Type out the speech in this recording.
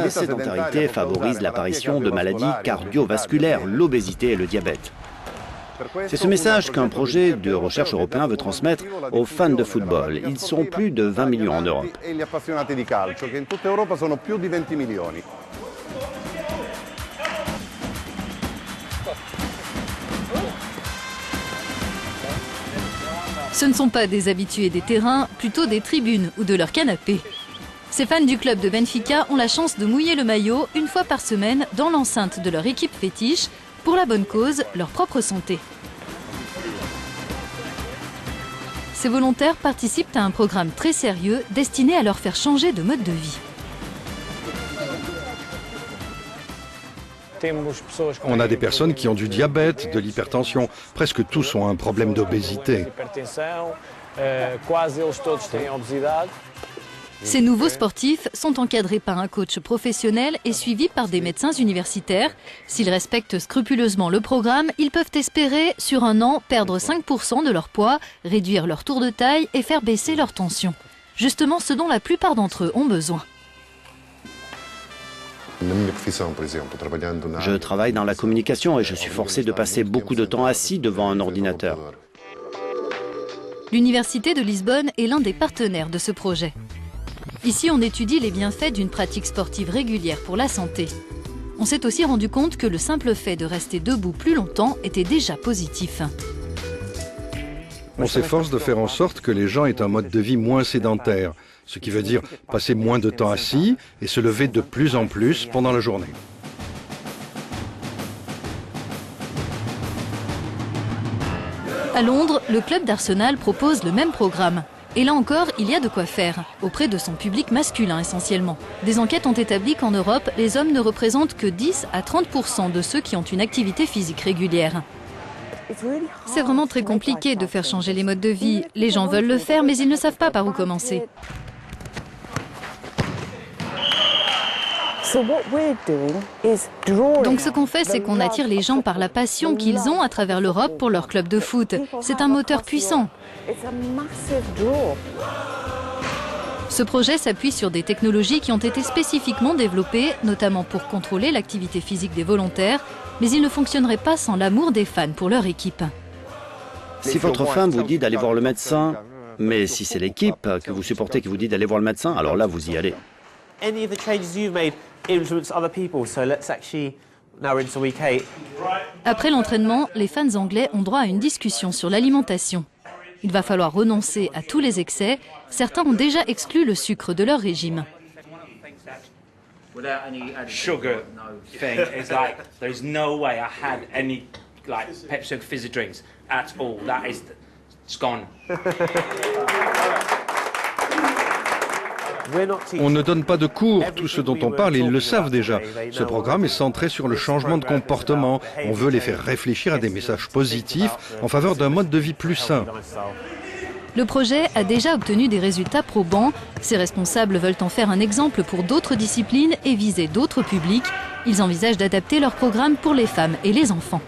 La sédentarité favorise l'apparition de maladies cardiovasculaires, l'obésité et le diabète. C'est ce message qu'un projet de recherche européen veut transmettre aux fans de football. Ils sont plus de 20 millions en Europe. Ce ne sont pas des habitués des terrains, plutôt des tribunes ou de leur canapé. Ces fans du club de Benfica ont la chance de mouiller le maillot une fois par semaine dans l'enceinte de leur équipe fétiche, pour la bonne cause, leur propre santé. Ces volontaires participent à un programme très sérieux destiné à leur faire changer de mode de vie. On a des personnes qui ont du diabète, de l'hypertension. Presque tous ont un problème d'obésité. Ces nouveaux sportifs sont encadrés par un coach professionnel et suivis par des médecins universitaires. S'ils respectent scrupuleusement le programme, ils peuvent espérer, sur un an, perdre 5% de leur poids, réduire leur tour de taille et faire baisser leur tension. Justement ce dont la plupart d'entre eux ont besoin. Je travaille dans la communication et je suis forcé de passer beaucoup de temps assis devant un ordinateur. L'Université de Lisbonne est l'un des partenaires de ce projet. Ici, on étudie les bienfaits d'une pratique sportive régulière pour la santé. On s'est aussi rendu compte que le simple fait de rester debout plus longtemps était déjà positif. On s'efforce de faire en sorte que les gens aient un mode de vie moins sédentaire, ce qui veut dire passer moins de temps assis et se lever de plus en plus pendant la journée. À Londres, le club d'Arsenal propose le même programme. Et là encore, il y a de quoi faire, auprès de son public masculin essentiellement. Des enquêtes ont établi qu'en Europe, les hommes ne représentent que 10 à 30% de ceux qui ont une activité physique régulière. C'est vraiment très compliqué de faire changer les modes de vie. Les gens veulent le faire, mais ils ne savent pas par où commencer. Donc ce qu'on fait, c'est qu'on attire les gens par la passion qu'ils ont à travers l'Europe pour leur club de foot. C'est un moteur puissant. Ce projet s'appuie sur des technologies qui ont été spécifiquement développées, notamment pour contrôler l'activité physique des volontaires, mais il ne fonctionnerait pas sans l'amour des fans pour leur équipe. Si votre femme vous dit d'aller voir le médecin, mais si c'est l'équipe que vous supportez qui vous dit d'aller voir le médecin, alors là vous y allez. Après l'entraînement, les fans anglais ont droit à une discussion sur l'alimentation. Il va falloir renoncer à tous les excès. Certains ont déjà exclu le sucre de leur régime. On ne donne pas de cours, tous ceux dont on parle, ils le savent déjà. Ce programme est centré sur le changement de comportement. On veut les faire réfléchir à des messages positifs en faveur d'un mode de vie plus sain. Le projet a déjà obtenu des résultats probants. Ses responsables veulent en faire un exemple pour d'autres disciplines et viser d'autres publics. Ils envisagent d'adapter leur programme pour les femmes et les enfants.